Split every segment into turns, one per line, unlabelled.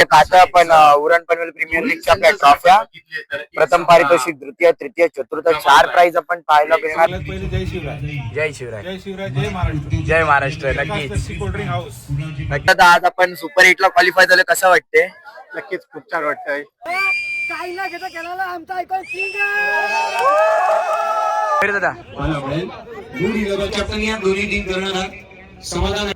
आता आपण उरण पनवेल प्रीमियर लीगच्या आपल्या ट्रॉफ्या प्रथम पारितोषिक द्वितीय तृतीय चतुर्थ 4 प्राइज आपण पाहायला मिळणार.
जय शिवराय.
जय शिवराय.
जय शिवराय. जय महाराष्ट्र.
जय महाराष्ट्र. नक्कीच.
Cold drink house.
नक्कीच आज आपण सुपर 8 ला क्वालिफाय झाले, कसं वाटते?
नक्कीच खूप छान वाटतंय.
काही ना घेता केला आमचा आयकॉन किंग
दादा
कॅप्टन या दोन्ही टीम करणार समाधान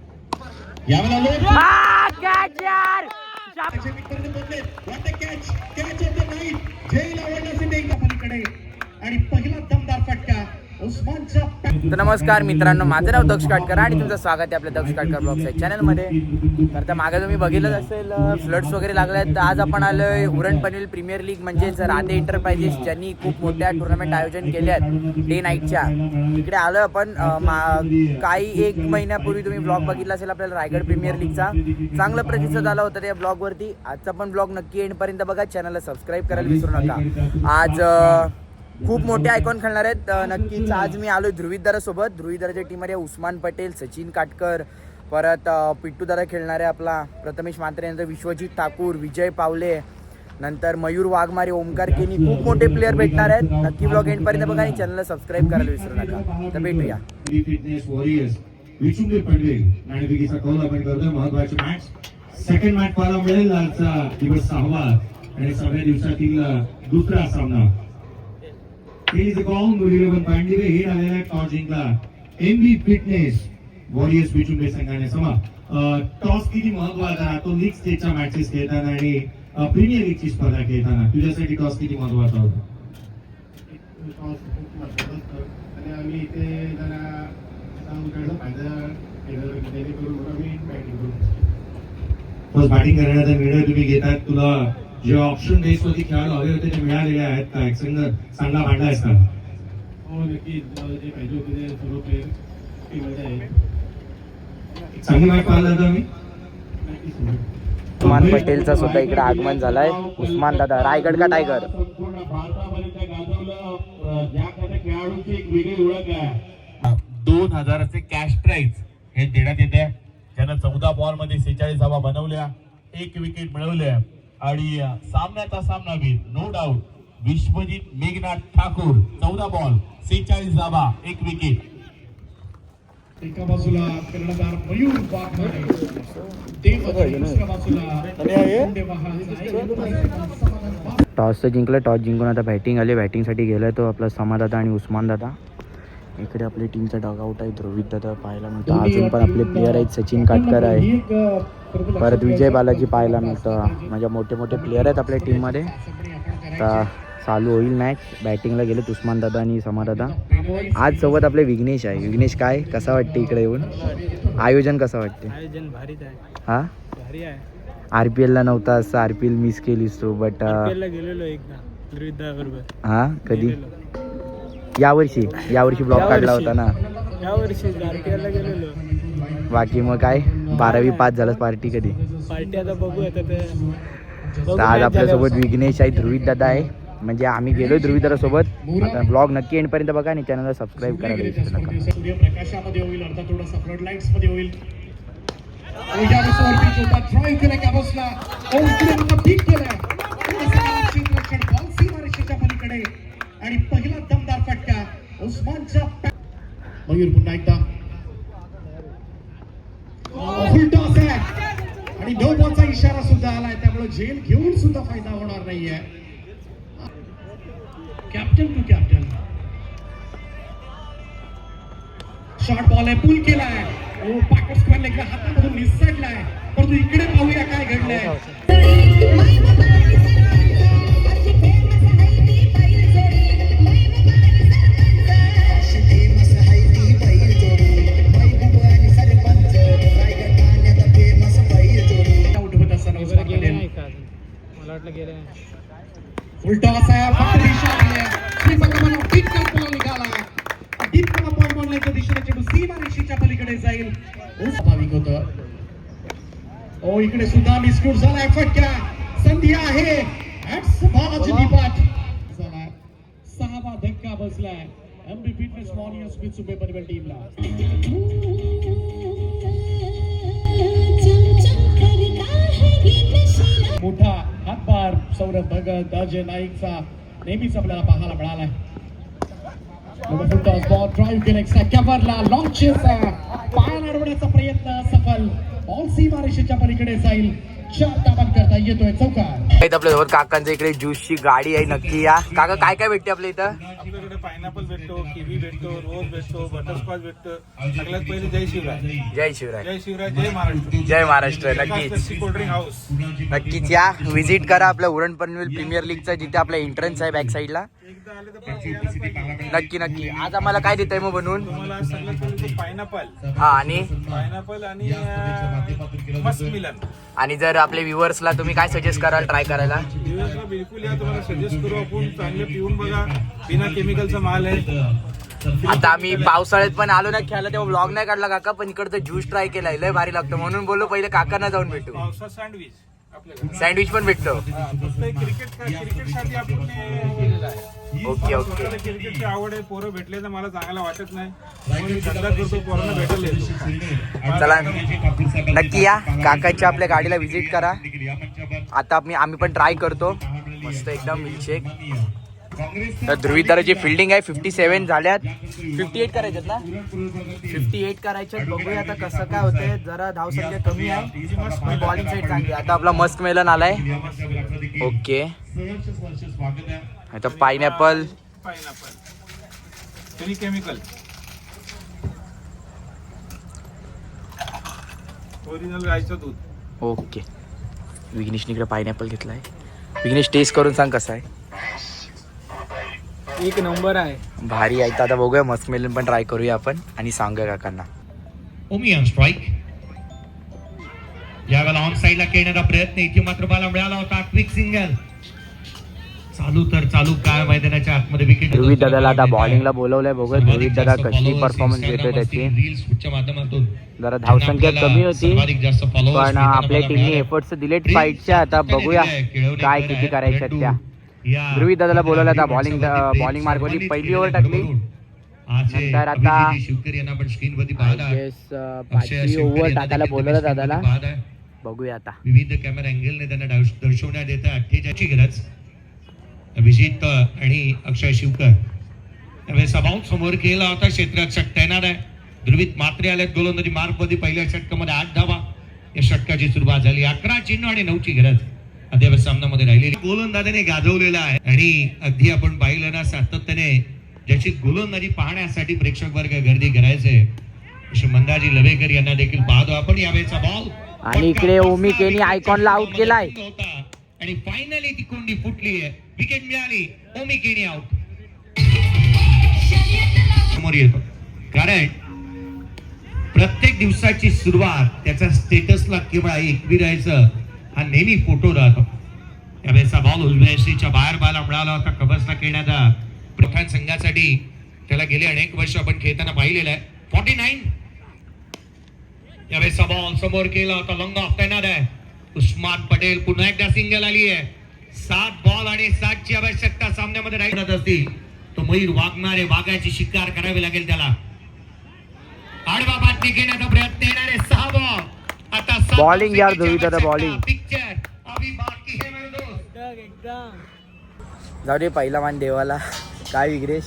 आणि पहिला दमदार फटका उस्मानचा.
तर नमस्कार मित्रांनो, माझं नाव दक्ष काटकर आणि तुमचं स्वागत आहे आपल्या दक्ष काटकर ब्लॉग्स या चॅनलमध्ये. तर मागे तुम्ही बघितलंच असेल फ्लड्स वगैरे लागले आहेत. तर आज आपण आलोय उरण पनवेल प्रीमियर लीग म्हणजेच राधे एंटरप्राइजेस ज्यांनी खूप मोठ्या टुर्नामेंट आयोजन केले आहेत डे नाईटच्या. इकडे आलो आपण. काही 1 महिन्यापूर्वी तुम्ही ब्लॉग बघितला असेल आपल्याला रायगड प्रीमियर लीगचा. चांगला प्रतिसाद आला होता त्या ब्लॉगवरती. आजचा पण ब्लॉग नक्की एंडपर्यंत बघा. चॅनलला सबस्क्राईब करायला विसरू नका. आज खूप मोठे आयकॉन खेळणार आहेत. नक्कीच आज मी आलो ध्रुवीदारासोबत. ध्रुवीदाराच्या टीममध्ये उस्मान पटेल, सचिन काटकर, परत पिट्टू दादा खेळणार आहे आपला, प्रथमेश म्हात्रे, नंतर विश्वजित ठाकूर, विजय पावले, नंतर मयूर वाघमारे, ओमकार केनी, खूप मोठे प्लेअर भेटणार आहेत. नक्की ब्लॉग एंडपर्यंत बघा आणि चॅनलला सबस्क्राईब करायला विसरू नका. तर भेटूया.
सेकंड मॅच पाहायला मिळेल. आजचा दिवस 6वा आणि 6व्या दिवसातील दुसरा सामना. पांडवे हे आलेला टॉस जिंकला. एमबी फिटनेस वॉरियर्स बिचुंबे संघाने टॉस किती महत्वाचा तो लीग स्टेजच्या मॅचेस खेळताना आणि प्रीमियर लीगची स्पर्धा खेळताना तुझ्यासाठी टॉस किती महत्वाचा होता?
टॉस खूप महत्वाचा असतो आणि आम्ही इथे जरा फायदा जेणेकरून आम्ही बॅटिंग करू.
बॅटिंग करण्याचा निर्णय तुम्ही घेतात. तुला जे ऑप्शन बेस वरती खेळाडू हवे होते ते मिळालेले आहेत का? एक चांगला भांडा आहेस का?
हो नक्की. जे पाहिजे होते ते सर्व प्लेयर टीममध्ये आहेत.
चांगली मॅच पाहिला जातो आम्ही.
उस्मान पटेलचा सुद्धा इकडे आगमन झालाय. उस्मान दादा रायगड का टायगर.
संपूर्ण भारतामध्ये गाजवलं. ज्या काही खेळाडूंची एक वेगळी ओळख आहे.
2000चे कॅश प्राइज हे देण्यात येते. ज्यानं 14 बॉल मध्ये 46 धावा बनवल्या, 1 विकेट मिळवल्या आणि सामन्याचा सामनावीर no doubt Vishwajit Meghnath Thakur. 14 ball 46 धावा, 1 विकेट.
एका बाजूला कर्णधार मयूर वाघमारे, दुसऱ्या बाजूला
टॉस तर जिंकलं. टॉस जिंकून आता बॅटिंग आले. बॅटिंगसाठी गेलाय तो आपला समादादा आणि उस्मान दादा. इकडे आपली टीमचा डॉगआउट आहे. ध्रुवीत दादा पाहायला मिळतं. अजून पण आपले प्लेयर आहेत. सचिन काटकर आहे, परत विजय बालाजी पाहायला मिळतं. म्हणजे मोठे मोठे प्लेयर आहेत आपल्या टीममध्ये. आता चालू होईल मॅच. बॅटिंगला गेलेत उस्मान दादा आणि समादादा. आज सोबत आपले विघ्नेश आहे. विघ्नेश, काय कसं वाटते इकडे येऊन? आयोजन कसं वाटते?
आयोजन भारीच आहे.
हा
भारी आहे.
RPL ला नव्हता असं. RPL मिस केलीस तू. बट
ला गेलेलो एकदा ध्रुवीदा बरोबर.
हा कधी? यावर्षी ब्लॉग काढला होता ना.
यावर्षी RPL ला गेलेलो.
बाकी मग काय 12वी पास झालं. पार्टी कधी?
पार्टी आता बघू. आता
तर आज आपल्यासोबत विघ्नेश आहे, ध्रुवीत दादा आहे. म्हणजे आम्ही गेलोय ध्रुवीत दादासोबत. आता ब्लॉग नक्की एंडपर्यंत बघा आणि चॅनलला सबस्क्राईब करायला विसरू नका.
सूर्यप्रकाशामध्ये होईल, अर्थात थोडासा फ्लड लाईट्स मध्ये होईल. ड्रॉइंग केलं कॅबसला बीट केलं बॉल सीमारेषेच्या पलीकडे आणि पहिला दमदार फटका उस्मानचा. मयूर पुन्हा एकदा फुल टॉस आहे आणि नो बॉलचा इशारा सुद्धा आलाय. त्यामुळे झेल घेऊन सुद्धा फायदा होणार नाहीये. Captain to captain short ball आहे. पूल केलाय. पाकट स्क्वेअर लेगला हातामधून निसटलाय. परंतु इकडे पाहूया काय घडलंय. फुल टॉस आहे. दिशेने चेंडू सीमारेषेच्या पलीकडे जाईल. स्वाभाविक होतं. ओ इकडे सुद्धा मिसकूट झालाय. फटका संधी आहे. 6वा धक्का बसलाय एमबी फिटनेस वॉरियर्स बिचुंबे पनवेल टीमला. सुंदर भगत अजय नाईकचा नेहमीच आपल्याला पाहायला मिळालाय. ड्राईव्ह केला कॅव्हरला लॉन्चेस पायाला अडवण्याचा प्रयत्न सफल. बॉल सीमारेषेच्या पलीकडे जाईल. 4 धावा करता येतोय चौकार.
आपल्या सोबत काकांच्या इकडे ज्यूसची गाडी आहे, नक्की या. काका काय काय भेटते आपल्या इथं?
आपल्याकडे पायनॅपल भेटतो, किवी भेटतो, रोज भेटतो, बटरस्कॉच भेटतो. सगळ्यात पहिले जय शिवराय.
जय शिवराय.
जय शिवराय, जय महाराष्ट्र.
जय महाराष्ट्र. नक्कीच
कोल्ड्रिंक हाऊस.
नक्कीच या, व्हिजिट करा आपल्या उरण पनवेल प्रीमियर लीगचा, जिथे आपला एंट्रन्स आहे बॅक साईडला.
एकदा आले तर परत यायलाच पाहिजे.
नक्की नक्की. आज आम्हाला काय देत आहे मग बनवून?
तुम्हाला सगळ्यात पहिले पायनॅपल
हा, आणि
आणि मस्क मिलन.
आणि जर आपल्या व्ह्युअर्सला तुम्ही काय सजेस्ट कराल ट्राय करायला?
दिवसला बिलकुल या, तुम्हाला सजेस्ट करू आपण. चांगले पिऊन बघा, बिना केमिकलचा माल आहे.
आता आम्ही पावसाळ्यात पण आलो ना खेळायला, तेव्हा व्लॉग नाही काढला काका, पण इकडचं ज्यूस ट्राय केलाय, लय भारी लागतं. म्हणून बोललो पहिले काकांना जाऊन भेटू.
पावसात सँडविच आपल्याकडे.
सँडविच पण भेटतो.
फक्त क्रिकेटसाठी आपण हे केलेलं आहे.
Okay okay.
आपल्याला क्रिकेटची आवड आहे, पोरं भेटले तर मला चांगला वाटत नाही, म्हणून मी धंदा करतो, पोरांना भेटायला येतो.
चला नक्की या, काकाच्या आपल्या गाडीला व्हिजिट करा. आता आम्ही पण ट्राय करतो मस्त एकदम मिल्कशेक. तर ध्रुवीदाराची फिल्डिंग आहे 57 झाल्यात. 58 करायच्यात ना? 58 करायच्यात. बघूया आता कसं काय होतंय. जरा धावसंख्या कमी आहे, बॉलिंग साईड चांगली. आता आपला मस्क मेलन आलाय. ओके. आता पायनॅपल.
तरी केमिकल ओरिजिनल गायचं दूध.
ओके. विघ्नेशने इकडे पायनॅपल घेतलाय. विघ्नेश टेस्ट करून सांग कसा आहे.
एक नंबर आहे,
भारी आहे. तर आता बघूया मस्क मेलन पण ट्राय करूया आपण आणि सांगूया काकांना.
ओमी ऑन स्ट्राईक. यावेळेला ऑन साईडला खेळण्याचा प्रयत्न, इथे मात्र बाला मिळाला होता. Quick single. चालू तर चालू काय मैदानाच्या आतमध्ये विकेट.
ध्रुवीत दादाला आता बॉलिंगला बोलवलंय. बघूया ध्रुवीत दादा कशी परफॉर्मन्स देतोय त्याची.
माध्यमातून
जरा धावसंख्या कमी होती, पण आपल्या टीमने एफर्ट्स दिलेत फाईटच्या. आता बघूया काय किती करायच्या त्या. ध्रुवीत दादाला बोलवलं. आता बॉलिंग मार्कवरती पहिली ओव्हर टाकली. नंतर आता पाचवी ओव्हर टाकायला बोलवलं दादाला. बघूया आता.
विविध कॅमेरा अँगलने त्यांना दर्शवण्यात येतं. 48ची गरज. अभिजित आणि अक्षय शिवकर त्यावेळेस सभाऊन समोर केला होता. क्षेत्ररक्षक तैनात आहे. ध्रुवीत मात्रे आलेत गोलंदाजी मार्कमध्ये. पहिल्या षटकामध्ये 8 धावा. या षटकाची सुरुवात झाली. 11 चिन्ह आणि 9ची गरज अद्याप सामन्यामध्ये राहिलेली. गोलंदाजाने गाजवलेला आहे आणि अगदी आपण पाहिलं ना, सातत्याने ज्याची गोलंदाजी पाहण्यासाठी प्रेक्षक वर्ग गर्दी करायचे असे मंदाजी लवेकर यांना देखील पाहतो आपण. यावेळेचा बॉल
आणि इकडे ओमी केनी आयकॉनला आउट केलाय.
आणि फायनली ती कोंडी फुटली आहे. विकेट मिळाली. ओमी केनी आउट. समोर येतो कारण प्रत्येक दिवसाची सुरुवात त्याचा स्टेटसला केवळ एकविरायचं हा नेहमी फोटो राहतो. यावेळेचा बॉल उजव्याशीच्या बाहेर बाला मिळाला होता. कबसला खेळण्याचा प्रथम संघासाठी त्याला गेले अनेक वर्ष आपण खेळताना पाहिलेलं आहे. 49. यावेळेचा बॉल समोर केला होता. लॉंग ऑफ तैनात आहे. उस्मान पटेल. पुन्हा एकदा सिंगल आली आहे. 7 बॉल आणि 7ची आवश्यकता सामन्यामध्ये राहत असतील. तो मयूर वाघमारे वाघाची शिकार करावी लागेल त्याला. आडवा बाटली घेण्याचा प्रयत्न. येणारे 6 बॉल. आता
बॉलिंग यार ध्रुवीत दादा बॉलिंग.
पिक्चर अभी बाकी है मेरे दोस्त.
एकदम
जाऊ दे, पहिला मान देवाला. काय विघ्नेश,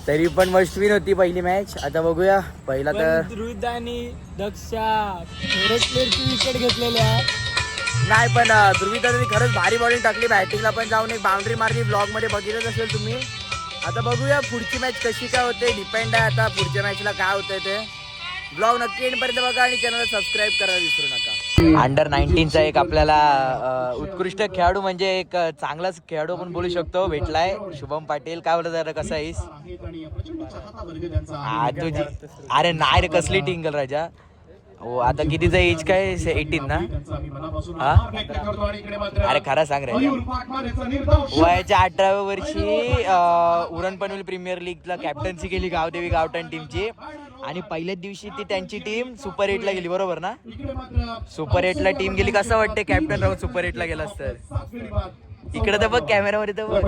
तरी पण मस्ट विन होती पहिली मॅच. आता बघूया. पहिला तर
ध्रुवीत आणि दक्षा फेवरेट प्लेअरची विकेट घेतलेल्या.
नाही, पण ध्रुवीत दादानी खरंच भारी बॉलिंग टाकली. बॅटिंगला पण जाऊन एक बाउंड्री मारली. ब्लॉग मध्ये बघितलंच असेल तुम्ही. आता बघूया पुढची मॅच कशी काय होते. डिपेंड आहे आता पुढच्या मॅचला काय होतंय ते. ब्लॉग नक्की एंडपर्यंत बघा आणि चॅनलला सबस्क्राईब करायला विसरू नका. अंडर 19चा एक आपल्याला उत्कृष्ट खेळाडू म्हणजे एक चांगलाच खेळाडू आपण बोलू शकतो भेटलाय. शुभम पाटील. काय बोलत जरा कसा आहेस? तुझी अरे नाही रे, कसली टिंगल राजा. हो, आता कितीचा एज काय? 18 ना? हा, अरे खरा सांग रे. वयाच्या 18व्या वर्षी उरण पनवेल प्रीमियर लीगला कॅप्टन्सी केली गावदेवी गावठाण टीमची. आणि पहिल्याच दिवशी ती त्यांची टीम सुपर 8ला गेली, बरोबर ना? सुपर 8ला टीम गेली. कसं वाटते कॅप्टन राहून सुपर 8ला गेलास तर? इकडे तर बघ कॅमेरामध्ये तर बघ.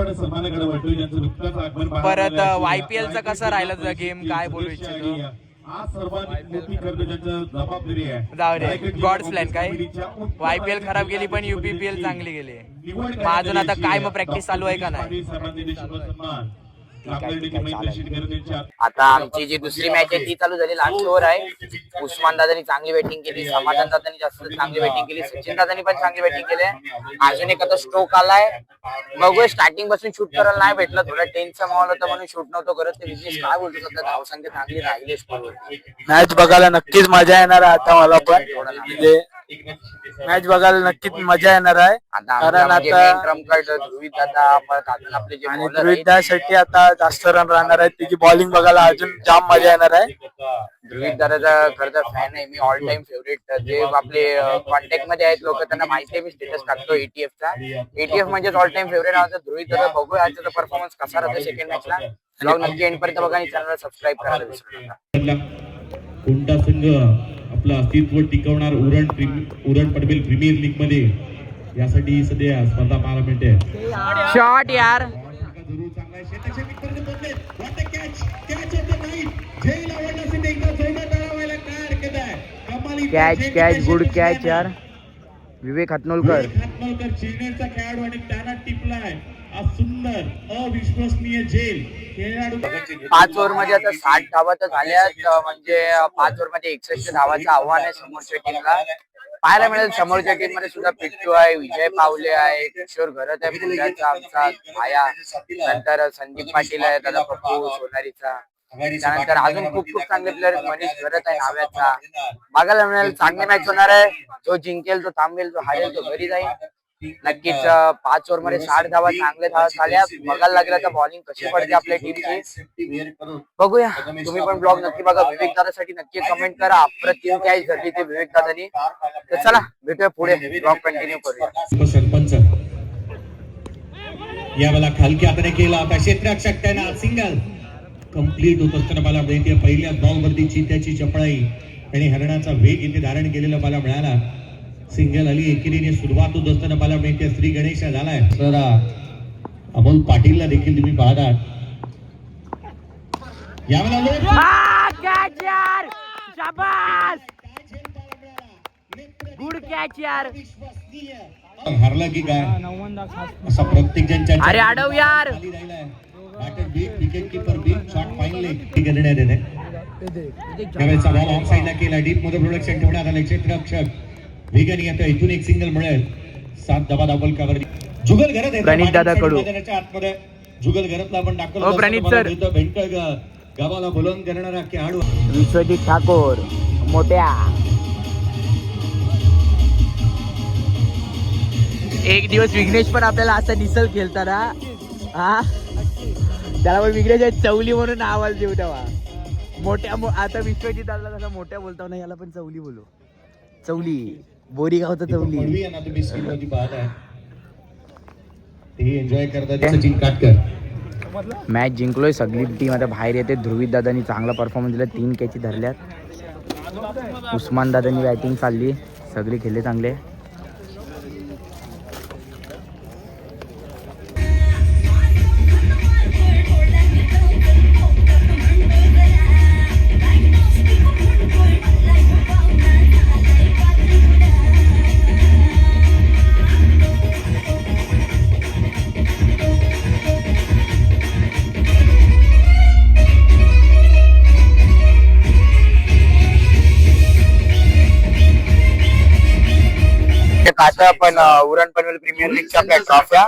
परत YPL चा कसा राहिला तुझा गेम, काय बोलू इच्छितो?
आज सर्वाधिक मोठी खरेदी ज्यांची जबाबदारी आहे.
जाऊ दे, गॉड्स प्लॅन काय YPL खराब गेली पण UPPL चांगली गेली. मग अजून आता काय मग प्रॅक्टिस चालू आहे का नाही? आता आमची जी दुसरी मॅच आहे ती चालू झाली. लास्ट ओव्हर आहे. उस्मान दादानी चांगली बॅटिंग केली, समाधान दादानी जास्त चांगली बॅटिंग केली, सचिन दादानी पण चांगली बॅटिंग केली. अजून एक आता स्ट्रोक आलाय. बघूया, स्टार्टिंग पासून शूट करायला नाही भेटलं, थोडा टेन्सचा माहोल होता म्हणून शूट नव्हतं करत. ते विशेष काय बोलतो सध्या धावसंख्या चांगली राहिली स्कोरवर.
मॅच बघायला नक्कीच मजा येणार आहे. आता मला पण म्हणजे मॅच बघायला नक्कीच मजा येणार आहे. कारण आता
ट्रम्प कार्ड ध्रुवीत दादा परत अजून आपले जे
आणि
bowler आहेत,
ध्रुवीत दादासाठी आता जास्त रन राहणार आहेत. त्याची बॉलिंग बघायला अजून जाम मजा येणार आहे.
ध्रुवीत दादाचा खरं तर फॅन आहे मी, ऑल टाइम फेवरेट. जे आपले कॉन्टॅक्ट मध्ये आहेत लोक त्यांना माहिती आहे मी स्टेटस टाकतो ATF चा. ATF म्हणजे ऑल टाइम फेवरेट आहे ध्रुवीत दादा. बघूया आजचा परफॉर्मन्स कसा राहतो सेकंड मॅचला. ब्लॉग नक्की एंड पर्यंत बघा आणि चॅनलला सबस्क्राईब करायला विसरू नका.
कोणता संघ आपलं अस्तित्व टिकवणार उरण पनवेल प्रीमियर लीग मध्ये, यासाठी सध्या स्पर्धा पाहायला मिळते.
शॉट यार,
जरूर चांगला आहे. क्षेत्रक्षेत्रापर्यंत पोहोचले. What a catch. Catch of the night. Zail आवडण्यासाठी एकदा जोरदार टाळ्या व्हायला काय हरकत आहे. कमाली
कॅच गुड कॅच यार. विवेक हतनोलकर
हातमालकर चेन्नईचा खेळाडू आणि त्याला टिपलाय. आज सुंदर अविश्वसनीय झेल खेळाडू.
5 ओव्हर मध्ये आता 60 धावा तर झाल्यात. म्हणजे 5 ओव्हर मध्ये 61 धावाचं आव्हान आहे समोरच्या टीमला. पाहायला मिळेल समोरच्या टीम मध्ये सुद्धा पिट्टू आहे, विजय पावले आहे, किशोर घरत आहे, पुण्याचा आमचा भाया, नंतर संदीप पाटील आहे, दादा पप्पू सोनारीचा. त्यानंतर अजून खूप चांगले प्लेअर, मनीष घरत आहे नाव्याचा. बघायला मिळेल चांगली मॅच होणार आहे. जो जिंकेल तो थांबेल, जो हारेल तो घरी जाईल. नक्कीच 5 ओव्हर मध्ये 60 धावा चांगले धावा झाल्या. बघायला लागला तर बॉलिंग कशी पडते आपल्या टीमची बघूया. तुम्ही पण ब्लॉग नक्की बघा. विवेक दादासाठी नक्की कमेंट करा. अप्रतिम कॅच धरली ते विवेक दादानी. तर चला भेटूया पुढे, ब्लॉग कंटिन्यू करूया.
सरपंच यावेळेला खालच्या हाताने केला होता क्षेत्ररक्षक, त्यानं सिंगल कंप्लीट होत असताना मला मिळते. पहिल्या बॉल वरती चित्याची चपळाई आणि हरणाचा वेग इथे धारण केलेला मला मिळाला. सिंगल आली. एकेरीने सुरुवात होत असताना मला मिळते. श्री गणेश झालाय. तर अमोल पाटीलला देखील तुम्ही पाहता. यावेळेला
गुड कॅच यार.
हरला की काय असा प्रत्येक जण
अरे अडव यार.
Wicket keeper big shot finally करण्यात येते. त्यावेळेचा बॉल ऑफ साईडला केला. डीप मध्ये प्रोडक्शन ठेवण्यात आले. क्षेत्ररक्षक वेगाने येतो. इथून एक सिंगल मिळेल. 7 धावा दाबल कव्हर. जुगल घरात
प्रणित दादा कडू
आतमध्ये जुगल घरातला आपण दाखवलं.
प्रणित सर
भेंटळ गावाला बोलवून करणारा खेळाडू
विश्वजित ठाकूर मोठ्या. एक दिवस विघ्नेश पण आपल्याला असं दिसल खेळताना. हा त्याला पण विघ्नेश चवली म्हणून आवाज देऊ तेव्हा. मोठ्या आता विश्वजित दादा जसा मोठ्या बोलतो ना, याला पण चवली बोलू. चवली बोरीगावचं चवली.
एन्जॉय करतात सचिन काटकर.
मॅच जिंकलोय. सगळी टीम आता बाहेर येते. ध्रुवीत दादांनी चांगला परफॉर्मन्स दिला. 3 कॅची धरल्यात. उस्मान दादांनी बॅटिंग चालली. सगळे खेळले चांगले. आता आपण उरण पनवेल प्रीमियर लीगच्या आपल्या ट्रॉफ्या,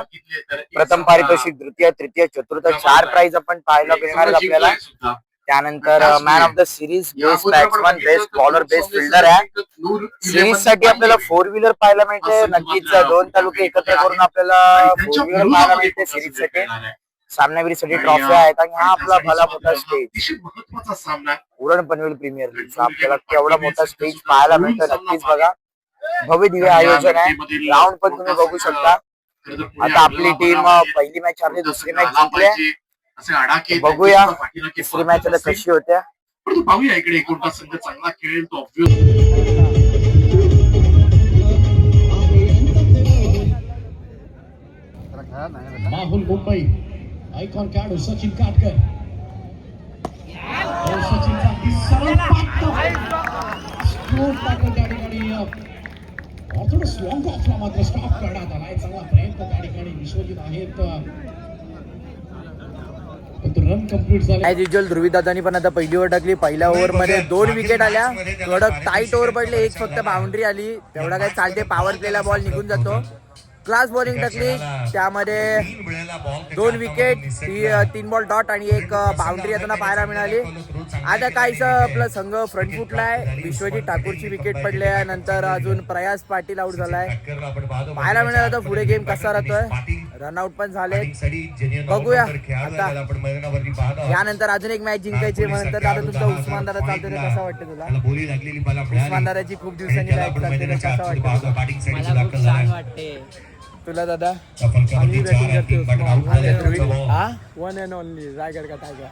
प्रथम पारितोषिक, द्वितीय, तृतीय, चतुर्थ 4 प्राइज आपण पाहायला मिळणार आपल्याला. त्यानंतर man of the series, best batsman, best bowler, best fielder आहे. सिरीज साठी आपल्याला 4 व्हीलर पाहायला मिळते. नक्कीच 2 तालुके एकत्र करून आपल्याला 4 व्हीलर पाहायला मिळते सिरीज साठी. सामनावीरसाठी ट्रॉफ्या आहेत आणि हा आपला भला मोठा स्टेज उरण पनवेल प्रीमियर लीगचा. आपल्याला केवढा मोठा स्टेज पाहायला मिळतं नक्कीच बघा. भव्य दिव्य आयोजन आहे. ग्राउंड पण तुम्ही बघू शकता. आता आपली टीम पहिली मॅच हरली, दुसरी मॅच जिंकली. बघूया तिसरी मॅच आता कशी होत्या.
पाहूया इकडे कोणता संघ चांगला खेळेल तो.
माहुल मुंबई आयकॉन खेळाडू सचिन काटकर. सचिनचा सरळ स्ट्रोक टाकलं त्या ठिकाणी थोडं स्लॉंग ऑफला मात्र स्टॉप करण्यात आलाय. चांगला प्रयत्न त्या ठिकाणी विश्वजित आहेत. रन कंप्लीट झाले.
ॲज युजल ध्रुवीदादांनी पण आता पहिली ओव्हर टाकली. पहिल्या ओव्हरमध्ये 2 विकेट आल्या. थोडं टाईट ओव्हर पडले. एक फक्त बाउंड्री आली. तेवढा काय चालते. पॉवर प्लेला बॉल निघून जातो. क्लास बॉलिंग टाकली. त्यामध्ये 2 विकेट, 3 बॉल डॉट आणि एक बाउंड्री येताना पाहायला मिळाली. आता काहीच आपला संघ फ्रंट फुटला आहे. विश्वजित ठाकूरची विकेट पडली. नंतर अजून प्रयास पाटील आउट झालाय. पाहायला मिळालं तर पुढे गेम कसा राहतोय. रनआउट पण झाले. बघूया आता यानंतर अजून एक मॅच जिंकायची. नंतर दादा तुमचा उस्मानदारा चालतोय तर कसं वाटतं तुला? उस्मानदाराची खूप दिवसांनी मॅच चालते तर कसं वाटतं तुला दादा? वन अँड ओनली रायगड का टायगर.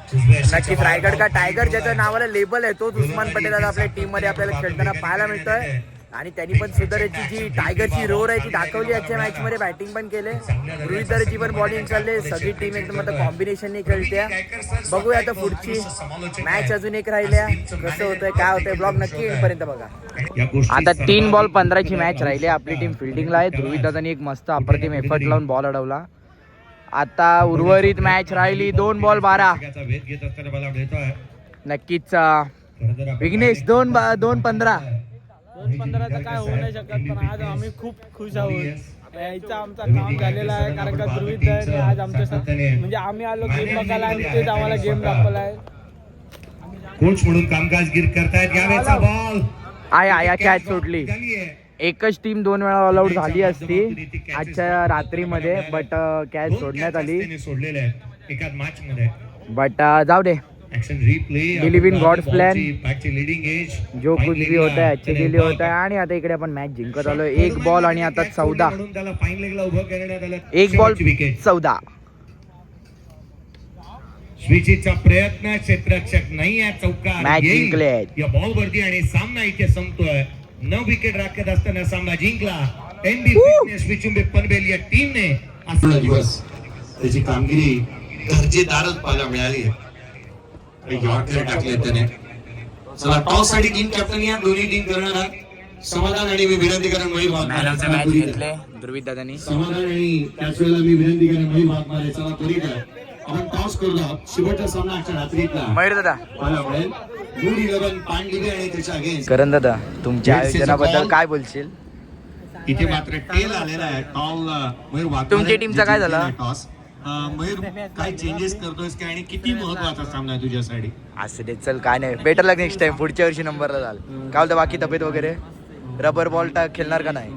नक्कीच रायगड का टायगर ज्याच्या नावाला लेबल आहे तोच उस्मान पटेल दादा आपल्या टीम मध्ये आपल्याला खेळताना पाहायला मिळतोय. आणि त्यांनी पण सुधाराची जी टायगरची रोर आहे ती दाखवली आजच्या मॅच मध्ये. बॅटिंग पण केले. रोहितदाराची पण बॉलिंग चालले. सगळी टीम एकदम आता कॉम्बिनेशनने खेळते. बघूया आता पुढची मॅच अजून एक राहिल्या. कसं होतंय काय होतंय ब्लॉग नक्की पर्यंत बघा. आता 3 बॉल 15ची मॅच राहिली. आपली टीम फिल्डिंगला आहे. रोहितदादांनी एक मस्त अप्रतिम एफर्ट लावून बॉल अडवला. आता उर्वरित मॅच राहिली 2 बॉल 12. नक्कीच विघ्नेश 2-15
काय होऊ नाही शकत. पण आज आम्ही खूप खुश आहोत. यायचा आमचा काम झालेला आहे. कारण का ध्रुवीदाने आज आमच्या म्हणजे आम्ही आलो गेम बघायला आणि तेच आम्हाला गेम दाखवला आहे.
कोच म्हणून कामकाजगीर करतायत. यावेळेचा बॉल
आया कॅच सोडली. एकच टीम 2 वेळा ऑल आउट झाली असती आजच्या रात्रीमध्ये. बट कॅच सोडण्यात आली.
सोडलेले आहेत एकाच मॅच मध्ये.
बट जाऊ दे. Believe in God's plan. जो कुछ भी होता है अच्छे के लिए होता है. आणि आता इकडे आपण मॅच जिंकत आलो. 1 बॉल आणि आता 14. 1 बॉल 14.
स्विचीचा प्रयत्न क्षेत्ररक्षक नाही आहे. चौकार
मॅच जिंकले आहेत.
या बॉल वरती आणि सामना इथे संपतोय. 9 विकेट राखत असताना सामना जिंकला. एनबी फिटनेस विचुंबे पनवेल या टीमने असला दिवस त्याची कामगिरी दर्जेदारच पाहायला मिळाली आहे. यॉर्कर टाकले त्याने. चला टॉस साठी टीम कॅप्टन या दोन्ही टीम करणार समाधान आणि मी विनंती करेन मयूर
मॅच घेतले ध्रुवीदादांनी.
समाधान आणि त्याच वेळेला मी विनंती करेन मयूर भागमारे. चला त्वरित आपण टॉस करूया. शेवटचा सामना आजच्या रात्रीतला
मयूर दादा
पाहायला मिळेल. गुड 11 पांडलिबे आणि त्याच्या अगेन्स्ट.
करण दादा तुमच्या आयोजनाबद्दल काय बोलशील?
इथे मात्र टेल आलेला आहे. टॉल मयूर भागमारे.
तुमच्या टीमचा काय झाला?
टॉस मयूर काय चेंजेस करतोयस काय आणि किती महत्वाचा सामना आहे तुझ्यासाठी?
असं दे चल काय नाही. बेटर लग नेक्स्ट टाइम. पुढच्या वर्षी नंबरला जाल. काय बोलतं बाकी तब्येत वगैरे? रबर बॉल खेळणार का नाही?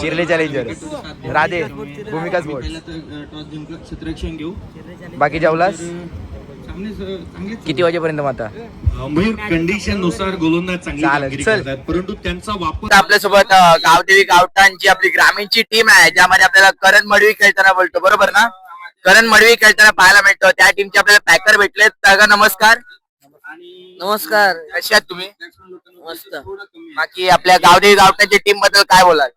चिरले चॅलेंजर राधे भूमिका स्पोर्ट्स. बाकी जेवलास किती वाजेपर्यंत मग आता?
मयूर कंडिशन नुसार गोलंदाज चांगली कामगिरी करतात परंतु त्यांचा वापर.
आपल्यासोबत गावदेवी गावठाणची आपली ग्रामीणची टीम आहे ज्यामध्ये आपल्याला करण मडवी खेळताना बोलतो. बरोबर ना? करण मडवी खेळताना पाहायला मिळतो. त्या टीमचे आपल्याला पॅकर भेटलेत. दादा नमस्कार. नमस्कार. कसे आहात तुम्ही? मस्त. बाकी आपल्या गावदेवी गावठाणच्या टीम बद्दल काय बोलाल?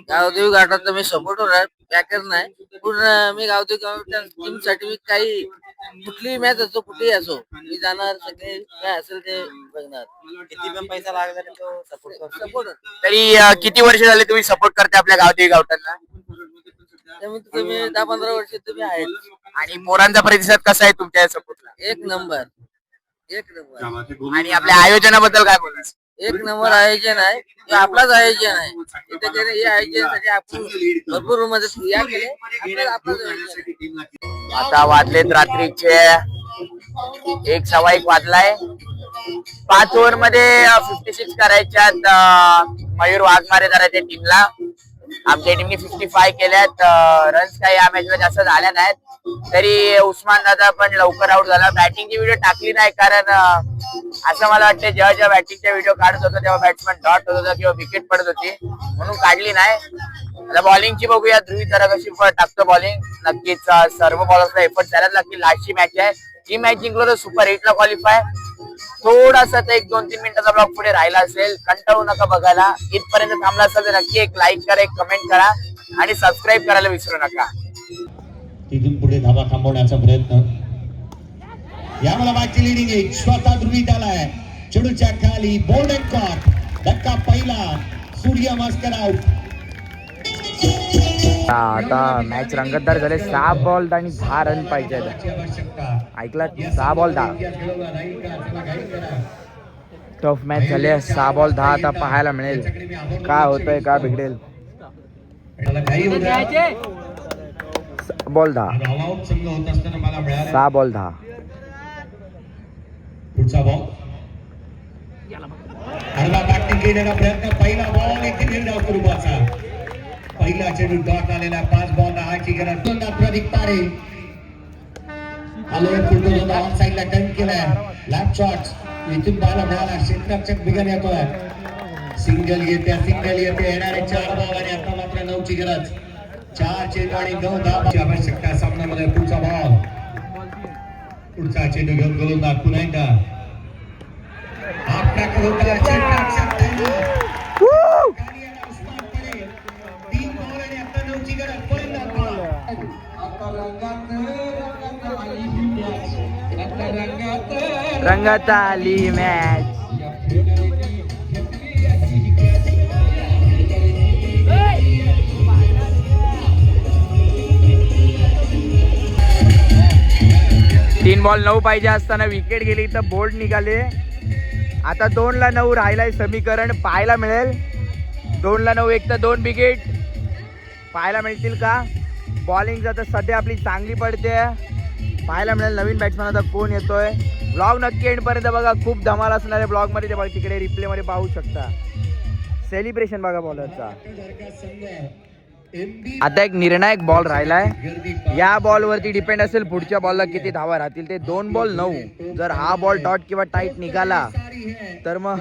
गावदेवी गावठाणचा मी सपोर्टर आहे. पॅकर नाही. पूर्ण मी गावदेवी गावठाण टीम साठी मी काही कुठलीही मॅच असो कुठेही असो मी जाणार. सगळे काय असेल ते बघणार. किती पण पैसा लागला तर तो सपोर्ट.
तरी किती वर्ष झाले तुम्ही सपोर्ट करता आपल्या गावदेवी गावठाणला?
तुम्ही 10-15 वर्ष तुम्ही आहेत.
आणि पोरांचा प्रतिसाद कसा आहे तुमच्या सपोर्टला?
एक नंबर.
आणि आपल्या आयोजनाबद्दल काय बोलास?
1 नंबर आयोजन आहे. हे आपलाच आयोजन आहे. हे आयोजनासाठी आपण भरपूर मदत या केले.
आता वाजलेत रात्रीचे 1:15 वाजलाय. 5 ओव्हर मध्ये 56 करायच्यात मयूर वाघमारे जराच्या टीमला. आमच्या टीमने 55 केल्यात. रन्स काही या मॅचला जास्त झाल्या नाहीत. तरी उस्मान दादा पण लवकर आउट झाला. बॅटिंगची व्हिडिओ टाकली नाही कारण असं मला वाटतं जेव्हा बॅटिंगचा व्हिडिओ काढत होतो तेव्हा बॅट्समॅन डॉट होत होता किंवा विकेट पडत होती म्हणून काढली नाही. आता बॉलिंगची बघूया. ध्रुवी जरा कशी टाकतो बॉलिंग. नक्कीच सर्व बॉलर्सला एफर्ट द्यायलाच लागतील. लास्टची मॅच आहे. ही मॅच जिंकलो तर सुपर 8 ला क्वालिफाय. थोडासा तर 1-2-3 मिनिटाचा ब्लॉग पुढे राहिला असेल. कंटाळू नका बघायला. इथपर्यंत थांबला असेल तर नक्की एक लाईक करा, एक कमेंट करा आणि सबस्क्राईब करायला विसरू नका.
तिथून पुढे धावा थांबवण्याचा प्रयत्न. या मला बाकी लिडिंग आहे स्वतः ध्रुवीत आलाय चेडूच्या खाली बोल्ड अँड कॉट धक्का पहिला सूर्य मास्कर आउट.
आता मॅच रंगतदार झाले. 6 बॉल आणि 10 रन पाहिजे. ऐकला 6 बॉल 10. टफ मॅच झाले. 6 बॉल 10 आता पाहायला मिळेल काय होतंय का बिघडेल. 6 बॉल 10.
संघ होत असताना मला मिळाला
6 बॉल 10.
पुढचा बॉल अर्धा बॅटिंग घेण्याचा प्रयत्न. पहिला बॉल एक निर्धाव स्वरूपाचा. पहिला चेंडू डॉट आलेला. 5 बॉल 10 ची गरज. प्रदीप तारे आलो फुटबॉल ऑन साइडला टर्न केलाय. लॅप शॉट इथून पाहायला मिळाला. क्षेत्ररक्षक बिगन येतोय. सिंगल येते येणारे 4 बॉल आणि आता मात्र 9 ची गरज. 4 चेंडू आणि 9 धावांची आवश्यकता सामन्यामध्ये. पुढचा बॉल पुढचा चेंडू घेऊन गोलंदाज पुन्हा एकदा आपला करोडा क्षेत्ररक्षक उस्मान पटेल. 3 बॉल आणि आता 9 ची गरज. फलंदाज बॉल
रंगात आली मॅच. तीन बॉल 9 पाहिजे असताना विकेट गेली तर बोल्ड निघाले. आता 2ला 9 राहिलाय समीकरण. पाहायला मिळेल 2ला 9 एक तर 2 विकेट पाहायला मिळतील का. बॉलिंग आता सध्या आपली चांगली पडते. पाहायला मिळेल नवीन बॅट्समॅन आता कोण येतोय. ब्लॉग नक्की एंडपर्यंत बघा. खूप धमाल असणार आहे ब्लॉगमध्ये. ते बघा तिकडे रिप्लेमध्ये पाहू शकता. सेलिब्रेशन बघा बॉलरचा. आता एक निर्णायक बॉल राहिलाय. या बॉलवरती डिपेंड असेल पुढच्या बॉलला किती धावा राहतील ते. 2 बॉल 9. जर हा बॉल डॉट किंवा टाईट निघाला तर मग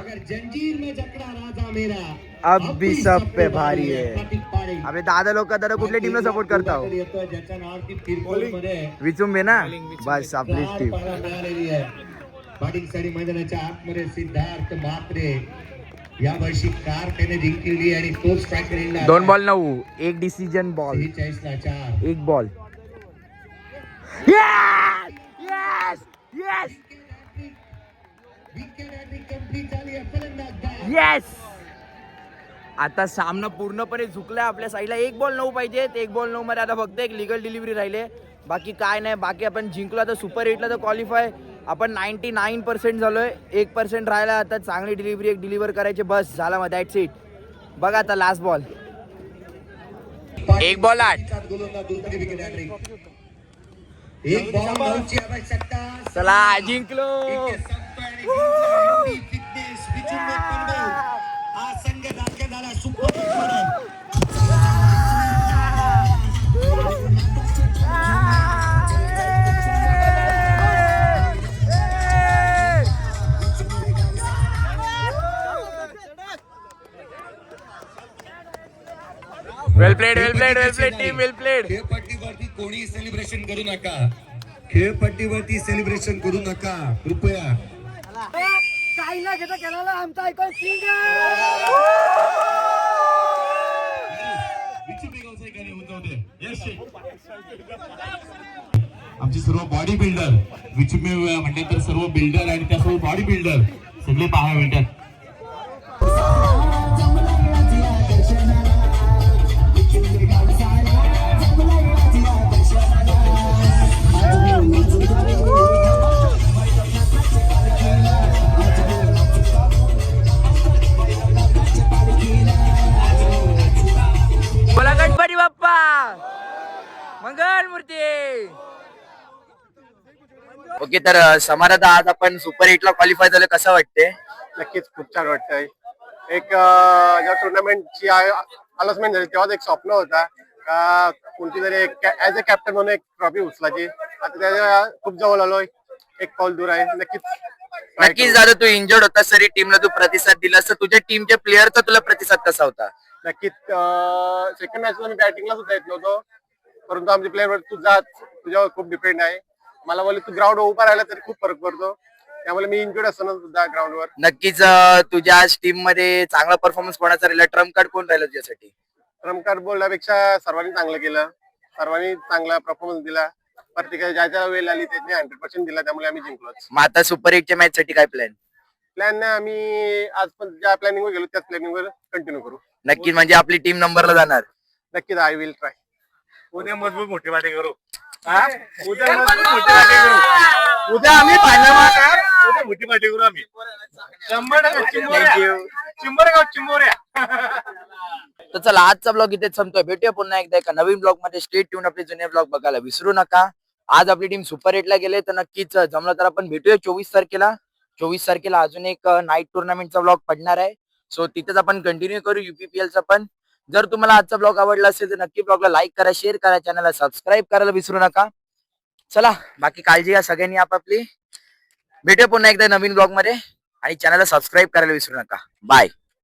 अब भी सब पे भारी आहे. आपले दादा लोक दादा कुठल्या टीमला सपोर्ट करता हो. विचुंबे ना बस आपलीच टीम.
बॅटिंग साठी मैदानाच्या आतमध्ये सिद्धार्थ म्हात्रे या वर्षी कार त्याने जिंकलेली आणि तो स्ट्रायकर.
2 बॉल 9. एक डिसिजन बॉल. 1 बॉल. येस. आता सामना पूर्णपणे झुकला आपल्या साईडला. 1 बॉल 9 पाहिजे. 1 बॉल 9 मध्ये आता फक्त एक लिगल डिलिव्हरी राहिले. बाकी काय नाही. बाकी आपण जिंकलो आता सुपर 8ला तर क्वालिफाय आपण 99% झालोय. 1% राहिला. आता चांगली डिलिव्हरी एक डिलिव्हर करायची बस झाला. मग दॅट्स इट. बघा आता लास्ट बॉल. 1 बॉल 8.
एक बॉल 9 ची आवश्यकता.
चला जिंकलो.
हा संघ दाखल झाला सुपर 8 मध्ये.
वेल प्लेड टीम वेल प्लेड.
खेळपट्टीवरती कोणी सेलिब्रेशन करू नका. खेळपट्टीवरती सेलिब्रेशन करू नका कृपया.
काही ना घेता केला आमचा ऐकून सिंगल.
आमचे सर्व बॉडी बिल्डर विचुमे म्हणले तर सर्व बिल्डर आणि त्यासोबत बॉडी बिल्डर सगळे पाहायला मिळतात.
बोला गणपती बाप्पा मंगल मूर्ती. ओके तर समाराध आज आपण सुपर 8ला क्वालिफाय झालं. कसं वाटतंय.
नक्कीच खूप छान वाटतंय. एक जेव्हा टुर्नामेंटची अनाउन्समेंट झाली तेव्हाच एक स्वप्न होता का कोणती तरी ऍज अ कॅप्टन म्हणून एक ट्रॉफी उचलायची. आता त्याच्या खूप जवळ आलोय. एक पाऊल दूर आहे.
नक्कीच दादा तू इंजर्ड होता सरी टीमला तू प्रतिसाद दिलास तर तुझ्या टीमच्या प्लेअरचा तुला प्रतिसाद कसा होता.
नक्कीच सेकंड मॅचला मी बॅटिंगला सुद्धा येत नव्हतो परंतु आमचे प्लेअर तुझा तुझ्यावर खूप डिपेंड आहे. मला बोलले तू ग्राउंड उभा राहिला तरी खूप फरक पडतो. त्यामुळे मी इंजर्ड असताना सुद्धा ग्राउंडवर.
नक्कीच तुझ्या टीम मध्ये चांगला परफॉर्मन्स कोणाचा राहिला. ट्रम्प कार्ड कोण राहिला तुझ्यासाठी.
ट्रम्प कार्ड बोलण्यापेक्षा सर्वांनी चांगलं केलं. सर्वांनी चांगला परफॉर्मन्स दिला. प्रत्येकाला ज्या ज्या वेळ आली त्यांनी 100% दिला, त्यामुळे आम्ही जिंकलोच.
मग आता सुपर 8च्या मॅच साठी काय प्लॅन?
प्लॅन आम्ही आज पण ज्या प्लॅनिंगवर गेलो त्याच प्लॅनिंगवर कंटिन्यू करू.
नक्की म्हणजे आपली टीम नंबरला जाणार.
नक्कीच आय विल ट्राय.
उद्या मजबूत मोठी वाटे करू. उद्या मजबूत मोठी वाटे करू. उद्या आम्ही फायनल उद्या मोठी वाटे करू आम्ही. 100% चिंबोऱ्या.
तर चला आजचा ब्लॉग इथेच संपतोय. भेटूया पुन्हा एकदा एका नवीन ब्लॉग मध्ये. Stay tune. आपले जुने ब्लॉग बघायला विसरू नका. आज आपली टीम सुपर 8 ला गेले तर नक्कीच जमलं तर आपण भेटूया 24 तारखेला. 24 तारखेला अजून एक नाईट टुर्नामेंटचा ब्लॉग पडणार आहे. सो तिथेच आपण कंटिन्यू करू UPPLचा पण. जर तुम्हाला आजचा ब्लॉग आवडला असेल तर नक्की ब्लॉगला लाईक करा, शेअर करा, चॅनलला सबस्क्राईब करायला विसरू नका. चला बाकी काळजी घ्या सगळ्यांनी आपापली. भेटूया पुन्हा एकदा नवीन ब्लॉग मध्ये आणि चॅनलला सबस्क्राईब करायला विसरू नका. बाय.